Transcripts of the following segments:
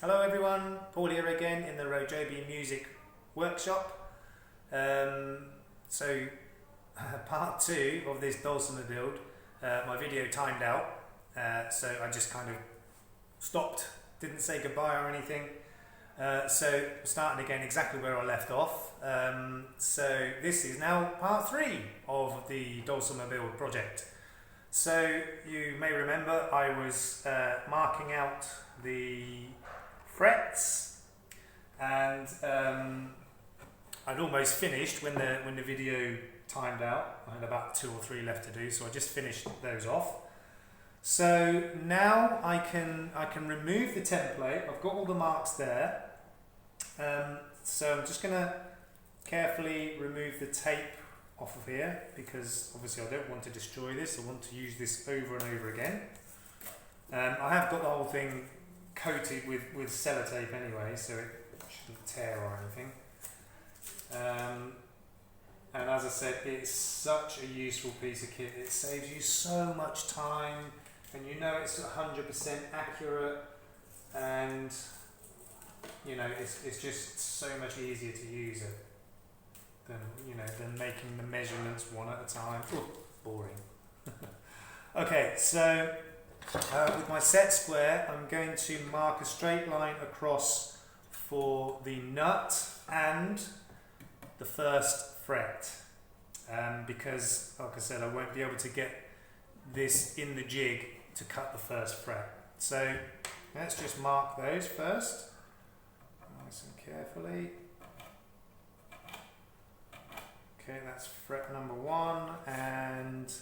Hello everyone, Paul here again in the RoJoBe music workshop. So part 2 of this dulcimer build, my video timed out, so I just kind of stopped, didn't say goodbye or anything. So starting again exactly where I left off. So this is now part 3 of the dulcimer build project. So you may remember I was marking out the frets, and I'd almost finished when the video timed out. I had about 2 or 3 left to do, so I just finished those off. So now I can remove the template. I've got all the marks there. So I'm just going to carefully remove the tape off of here, because obviously I don't want to destroy this. I want to use this over and over again. I have got the whole thing coated with sellotape anyway, so it shouldn't tear or anything. And as I said, it's such a useful piece of kit. It saves you so much time, and you know it's 100% accurate, and you know it's just so much easier to use it than making the measurements one at a time. Ooh, boring. Okay, so with my set square, I'm going to mark a straight line across for the nut and the first fret, because, like I said, I won't be able to get this in the jig to cut the first fret. So let's just mark those first, nice and carefully. Okay, that's fret number 1 and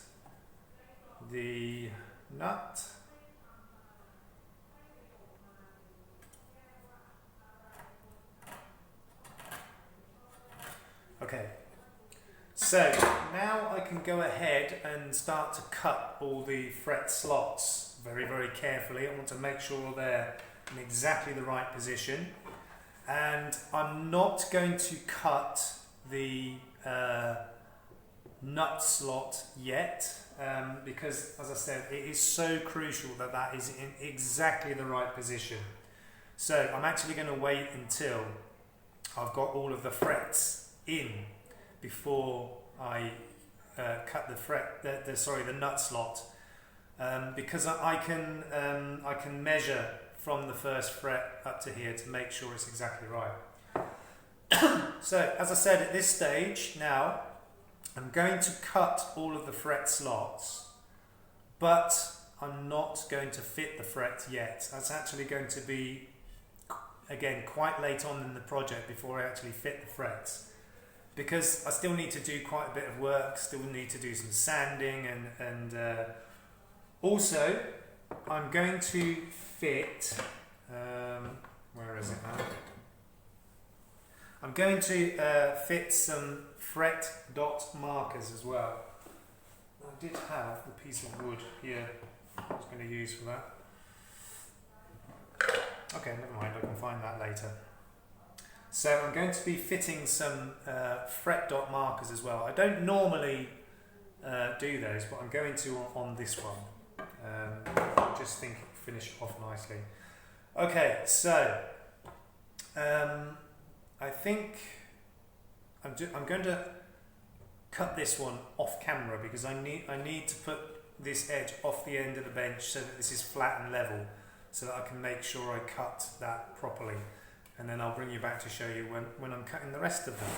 the nut. Okay, so now I can go ahead and start to cut all the fret slots very, very carefully. I want to make sure they're in exactly the right position, and I'm not going to cut the nut slot yet, because, as I said, it is so crucial that that is in exactly the right position. So I'm actually going to wait until I've got all of the frets in before I cut the nut slot, because I can measure from the first fret up to here to make sure it's exactly right. So, as I said, at this stage now, I'm going to cut all of the fret slots, but I'm not going to fit the fret yet. That's actually going to be, again, quite late on in the project before I actually fit the frets, because I still need to do quite a bit of work, still need to do some sanding, and also I'm going to fit, where is it now? I'm going to fit some fret dot markers as well. I did have the piece of wood here I was going to use for that. Okay, never mind, I can find that later. So I'm going to be fitting some fret dot markers as well. I don't normally do those, but I'm going to on this one. I just think it'll finish off nicely. Okay, so I think I'm going to cut this one off camera, because I need to put this edge off the end of the bench so that this is flat and level, so that I can make sure I cut that properly, and then I'll bring you back to show you when I'm cutting the rest of them.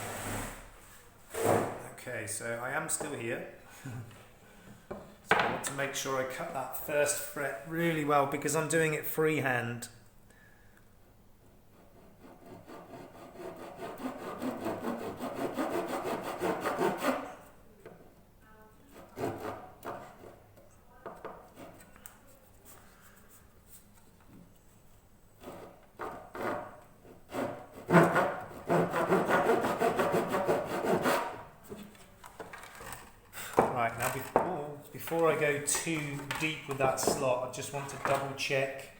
Okay, so I am still here. So I want to make sure I cut that first fret really well, because I'm doing it freehand. Right, now before I go too deep with that slot, I just want to double check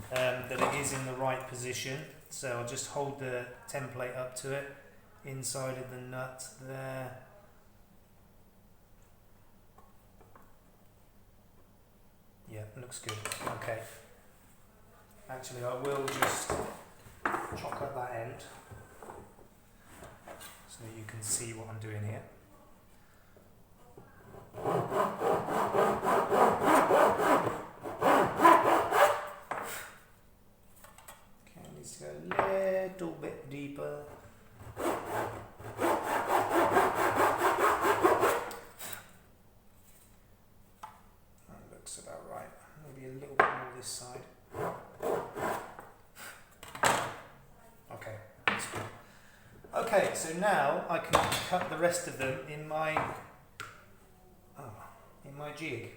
that it is in the right position. So I'll just hold the template up to it, inside of the nut there. Yeah, looks good. Okay. Actually, I will just chop at that end so you can see what I'm doing here. Okay, it needs to go a little bit deeper. That looks about right. Maybe a little bit more this side. Okay, that's good. Okay, so now I can cut the rest of them in my jig.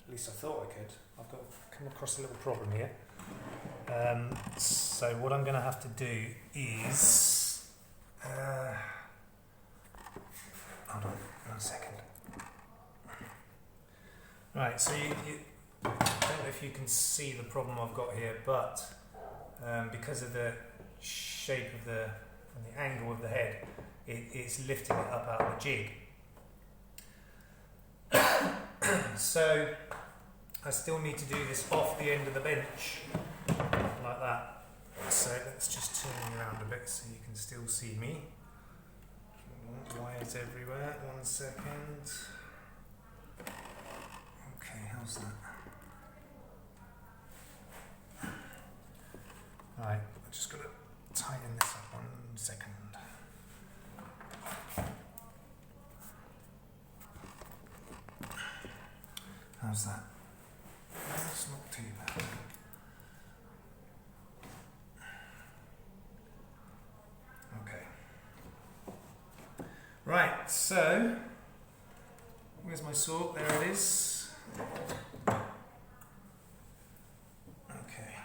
At least I thought I could. I've come across a little problem here. So what I'm going to have to do is hold on 1 second. Right, so you I don't know if you can see the problem I've got here, but because of the shape of and the angle of the head, it's lifting it up out of the jig. So I still need to do this off the end of the bench, like that. So let's just turn around a bit so you can still see me. Wires everywhere, 1 second. Okay, how's that? Right, I'm just going to tighten this up 1 second. How's that? That's not too bad. Okay. Right, so where's my saw? There it is. Okay.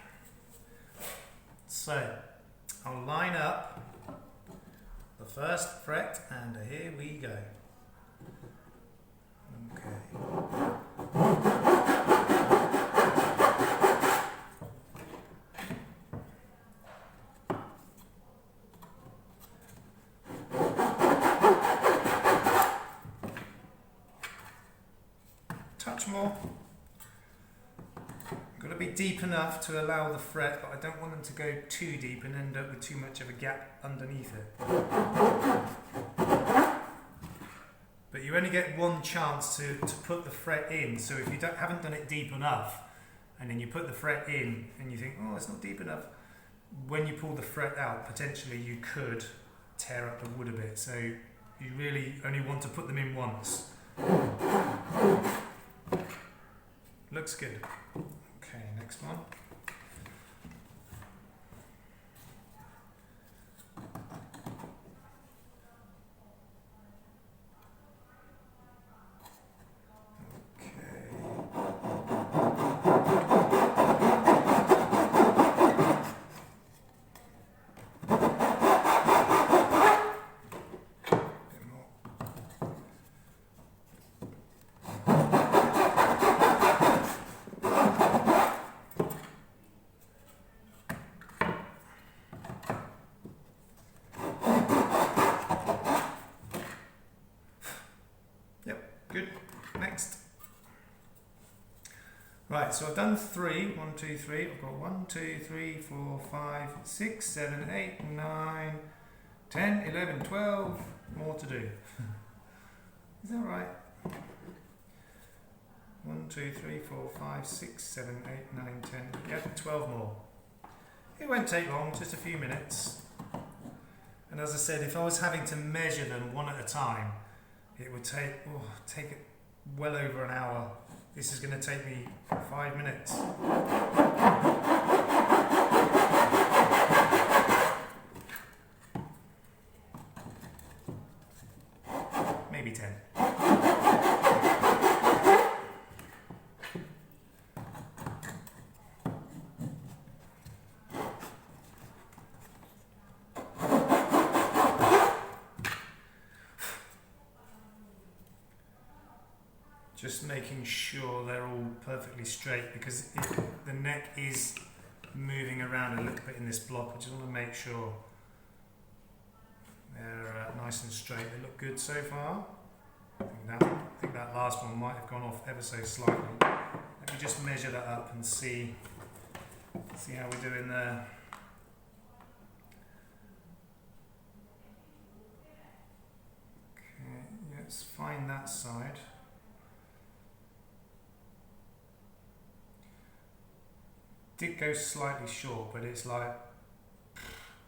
So I'll line up the first fret and here we go. Okay. Touch more. Got to be deep enough to allow the fret, but I don't want them to go too deep and end up with too much of a gap underneath it. But you only get one chance to put the fret in, so if you haven't done it deep enough, and then you put the fret in and you think, oh, it's not deep enough, when you pull the fret out, potentially you could tear up the wood a bit, so you really only want to put them in once. Looks good. Okay, next one. Good. Next. Right, so I've done 3. 1, 2, 3. I've got 1, 2, 3, 4, 5, 6, 7, 8, 9, 10, 11, 12. More to do. Is that right? 1, 2, 3, 4, 5, 6, 7, 8, 9, 10. Yeah, 12 more. It won't take long, just a few minutes. And as I said, if I was having to measure them one at a time, it would take it well over an hour. This is going to take me 5 minutes. Maybe 10. Just making sure they're all perfectly straight, because the neck is moving around a little bit in this block. I just want to make sure they're nice and straight. They look good so far. I think that last one might have gone off ever so slightly. Let me just measure that up and see See how we're doing there. Okay, let's find that side. Did go slightly short, but it's like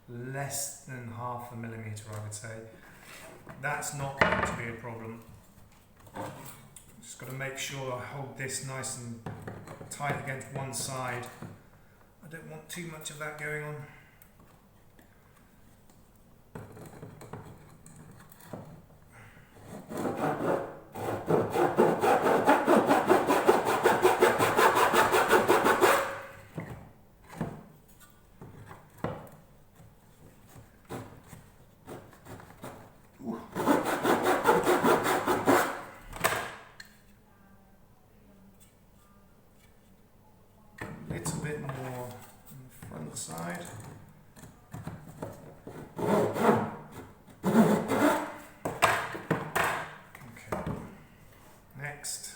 less than half a millimetre, I would say. That's not going to be a problem. Just got to make sure I hold this nice and tight against one side. I don't want too much of that going on. Side. Okay. Next.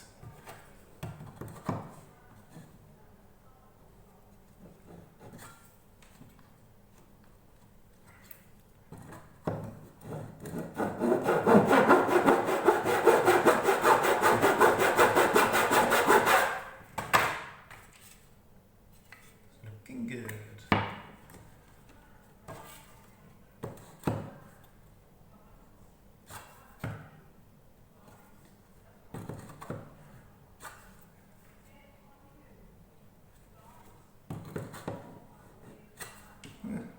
Looking good.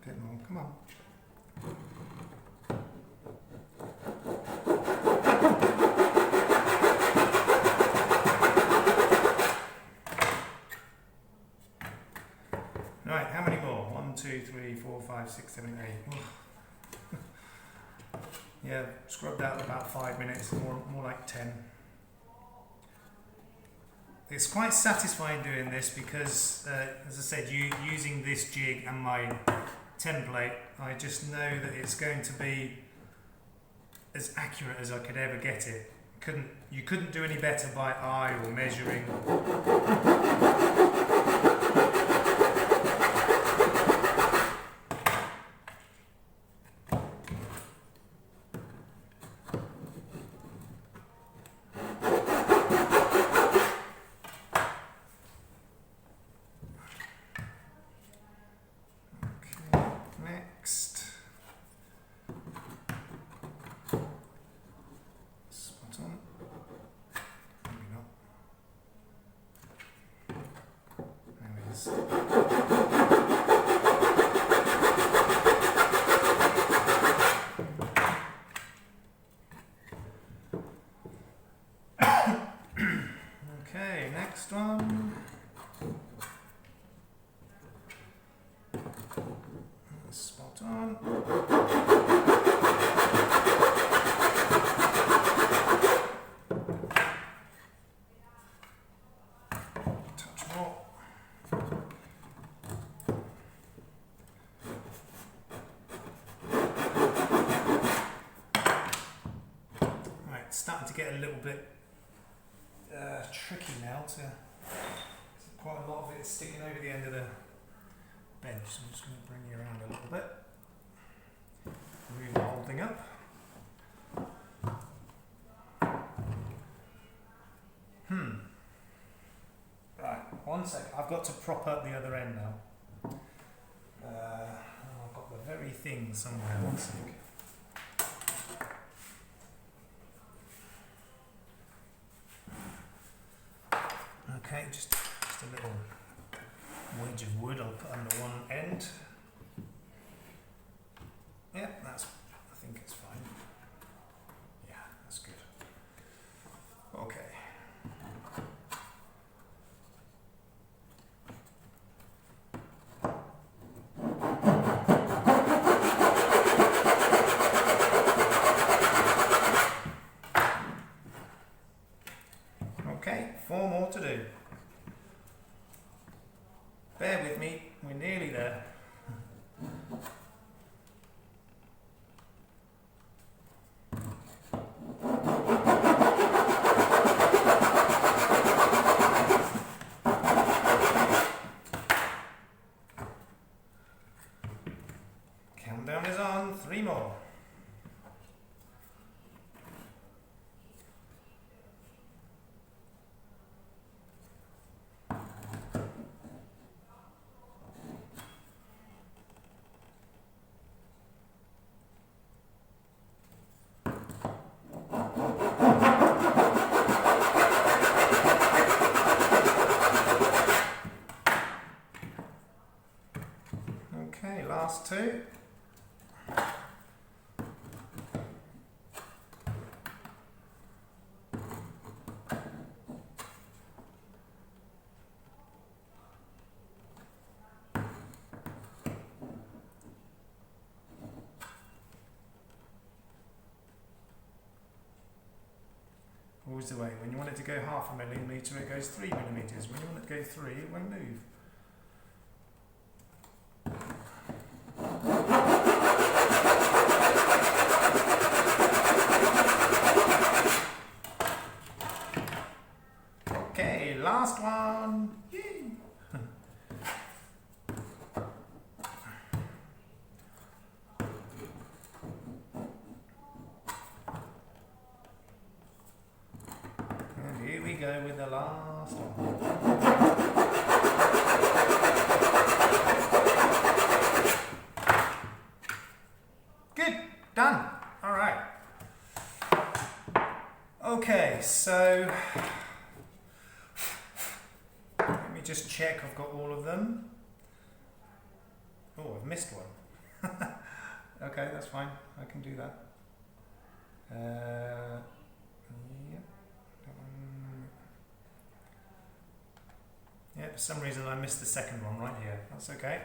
Bit more, come on. Right, how many more? 1, 2, 3, 4, 5, 6, 7, 8. Yeah, scrubbed out about 5 minutes, more like 10. It's quite satisfying doing this because, as I said, using this jig and my template, I just know that it's going to be as accurate as I could ever get it. You couldn't do any better by eye or measuring. Okay, next one. Spot on. Touch more. Right, it's starting to get a little bit tricky now. Quite a lot of it sticking over the end of the bench, so I'm just going to bring you around a little bit. Move the whole thing up. Right, 1 sec. I've got to prop up the other end now. I've got the very thing somewhere. 1 sec. Okay, just a little wedge of wood I'll put under one end. Yeah, I think it's fine. Yeah, that's good. Okay. Okay, 4 more to do. Bear with me, we're nearly there. Countdown is on. 3 more. Okay, last 2. Always the way. When you want it to go 0.5 millimetre, it goes 3 millimetres. When you want it to go 3, it won't move. Okay, last one. Yay. And here we go with the last one. Good, done. All right. Okay, so let me just check I've got all of them. Oh, I've missed one. Okay, that's fine. I can do that. Yeah, for some reason I missed the second one right here. That's okay.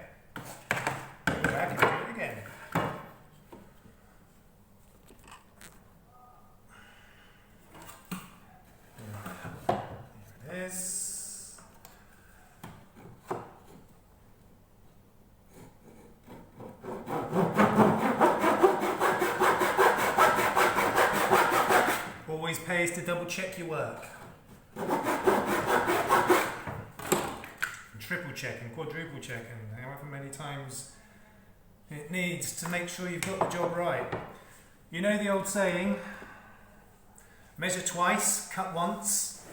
Go back and do it again. Here it is. Always pays to double check your work. Triple checking, quadruple checking, however many times it needs to make sure you've got the job right. You know the old saying, measure twice, cut once.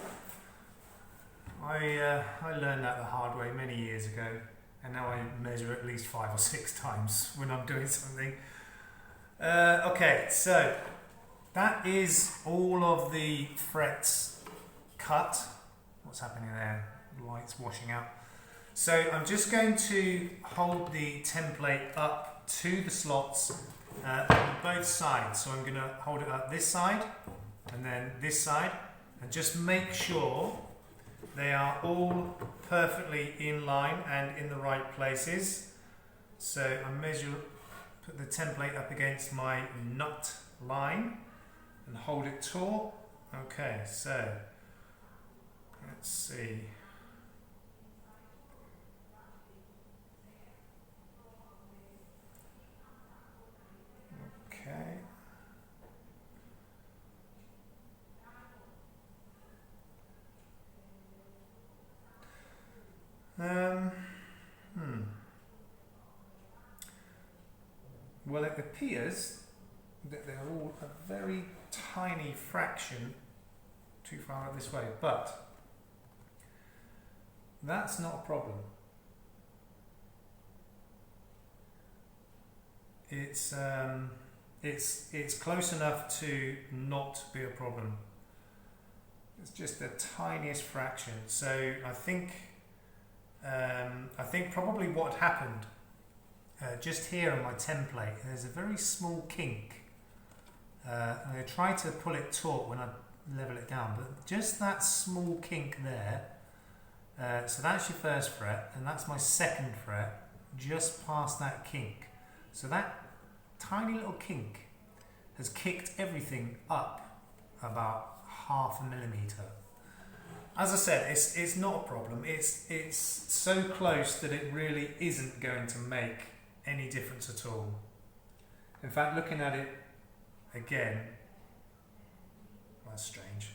I learned that the hard way many years ago, and now I measure at least 5 or 6 times when I'm doing something. Okay, so that is all of the frets cut. What's happening there? Light's washing out. So I'm just going to hold the template up to the slots on both sides. So I'm going to hold it up this side and then this side, and just make sure they are all perfectly in line and in the right places. So I put the template up against my nut line and hold it taut. Okay, so let's see. Okay. Well, it appears that they're all a very tiny fraction too far this way, but that's not a problem. It's close enough to not be a problem. It's just the tiniest fraction. So I think probably what happened just here on my template, there's a very small kink. And I try to pull it taut when I level it down, but just that small kink there. So that's your first fret, and that's my second fret, just past that kink. So that tiny little kink has kicked everything up about 0.5 millimetre. As I said, it's not a problem. It's so close that it really isn't going to make any difference at all. In fact, looking at it again, that's strange.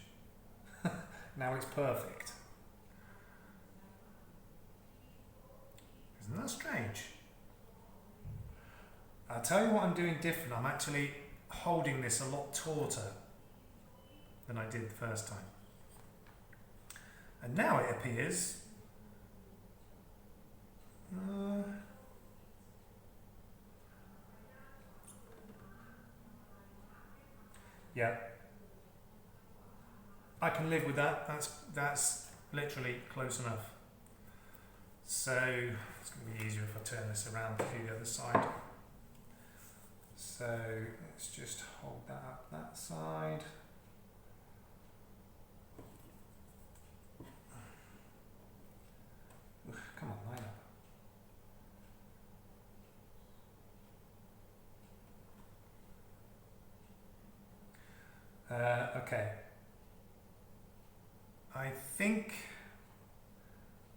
Now it's perfect. Isn't that strange? I I'll tell you what I'm doing different. I'm actually holding this a lot tauter than I did the first time. And now it appears yeah, I can live with that. That's literally close enough. So it's going to be easier if I turn this around to the other side. So let's just hold that up that side. Come on, line up. Okay. I think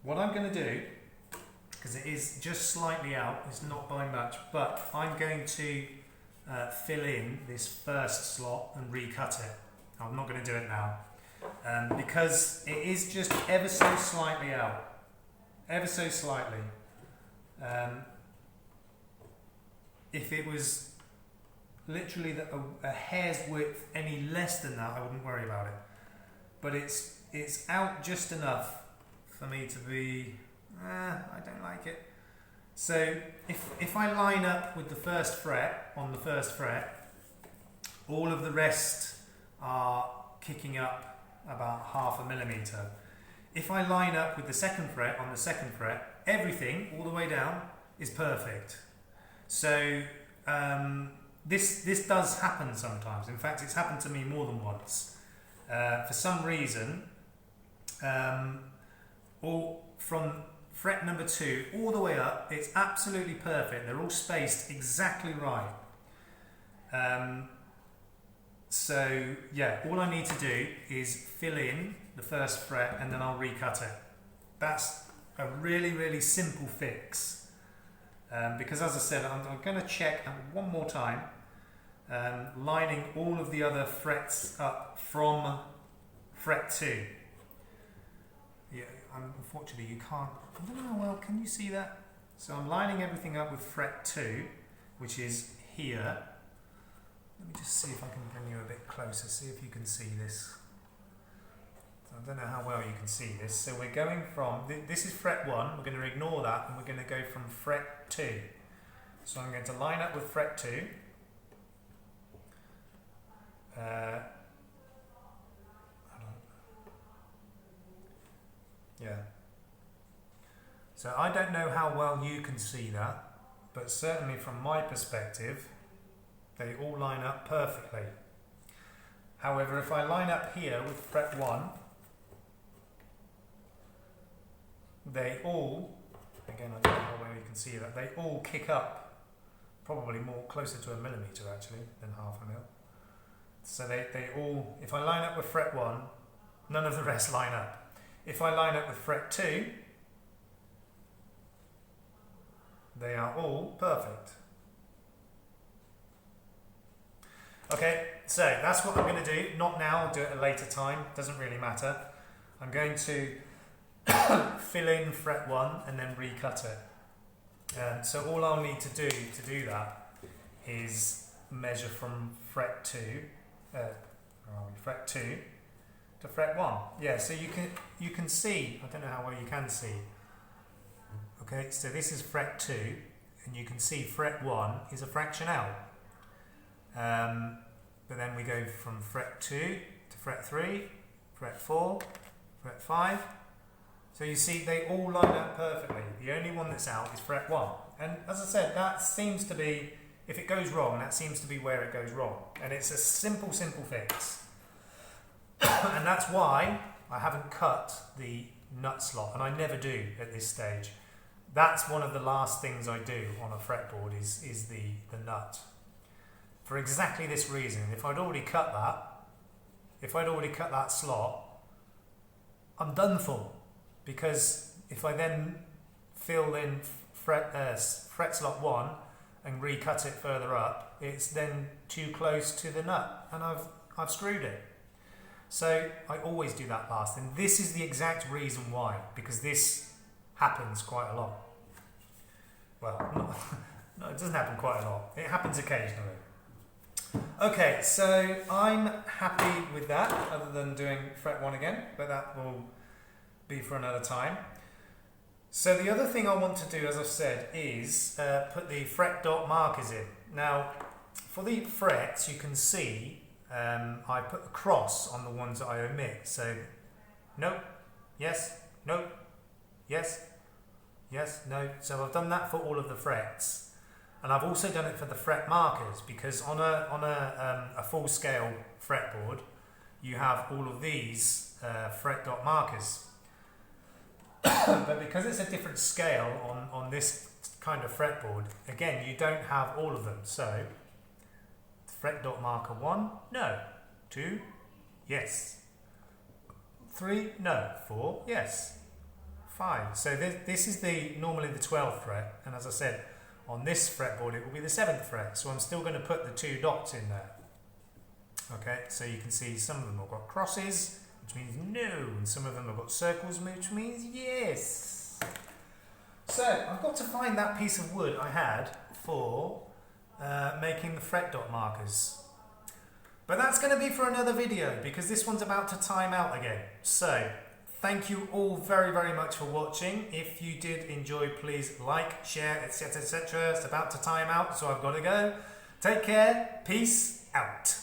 what I'm going to do, because it is just slightly out, it's not by much, but I'm going to fill in this first slot and recut it. I'm not going to do it now because it is just ever so slightly out. Ever so slightly. If it was literally a hair's width any less than that, I wouldn't worry about it. But it's out just enough for me to be, I don't like it. So if I line up with the first fret, on the first fret, all of the rest are kicking up about 0.5 millimeter. If I line up with the second fret on the second fret, everything all the way down is perfect. So this does happen sometimes. In fact, it's happened to me more than once. For some reason, all from fret number 2 all the way up, it's absolutely perfect. They're all spaced exactly right. So yeah, all I need to do is fill in the first fret and then I'll recut it. That's a really, really simple fix. Because as I said, I'm going to check one more time, lining all of the other frets up from fret 2. Yeah, unfortunately you can't, I don't know how well, can you see that? So I'm lining everything up with fret 2, which is here. Let me just see if I can bring you a bit closer, see if you can see this. So I don't know how well you can see this. So we're going from, this is fret 1, we're going to ignore that and we're going to go from fret 2. So I'm going to line up with fret 2. Yeah. So I don't know how well you can see that, but certainly from my perspective, they all line up perfectly. However, if I line up here with fret 1, they all, again I don't know how well you can see that, they all kick up probably more closer to 1 millimeter actually than 0.5 mil. So they all, if I line up with fret 1, none of the rest line up. If I line up with fret 2, they are all perfect. Okay, so that's what I'm going to do. Not now, I'll do it at a later time. Doesn't really matter. I'm going to fill in fret 1 and then recut it. So all I'll need to do that is measure from fret 2, fret 2 to fret 1. Yeah, so you can see, I don't know how well you can see. Okay, so this is fret 2 and you can see fret 1 is a fraction out. But then we go from fret 2 to fret 3, fret 4, fret 5. So you see they all line up perfectly. The only one that's out is fret 1. And as I said, that seems to be, if it goes wrong, that seems to be where it goes wrong. And it's a simple fix. And that's why I haven't cut the nut slot, and I never do at this stage. That's one of the last things I do on a fretboard is the nut. For exactly this reason. If I'd already cut that slot, I'm done for. Because if I then fill in fret slot 1 and recut it further up, it's then too close to the nut, and I've screwed it. So I always do that last, and this is the exact reason why, because this happens quite a lot. Well, not it doesn't happen quite a lot. It happens occasionally. Okay, so I'm happy with that, other than doing fret 1 again, but that will be for another time. So the other thing I want to do, as I've said, is put the fret dot markers in. Now, for the frets, you can see I put a cross on the ones that I omit. So, no, yes, no, yes, yes, no. So I've done that for all of the frets. And I've also done it for the fret markers, because on a full scale fretboard, you have all of these fret dot markers. But because it's a different scale on this kind of fretboard, again, you don't have all of them. So fret dot marker 1, no. 2, yes. 3, no. 4, yes. 5. So this is normally the 12th fret, and as I said, on this fretboard it will be the 7th fret, so I'm still going to put the 2 dots in there. Okay, so you can see some of them have got crosses, which means no, and some of them have got circles, which means yes. So I've got to find that piece of wood I had for making the fret dot markers. But that's going to be for another video, because this one's about to time out again. So thank you all very, very much for watching. If you did enjoy, please like, share, etc, etc. It's about to time out, so I've got to go. Take care. Peace out.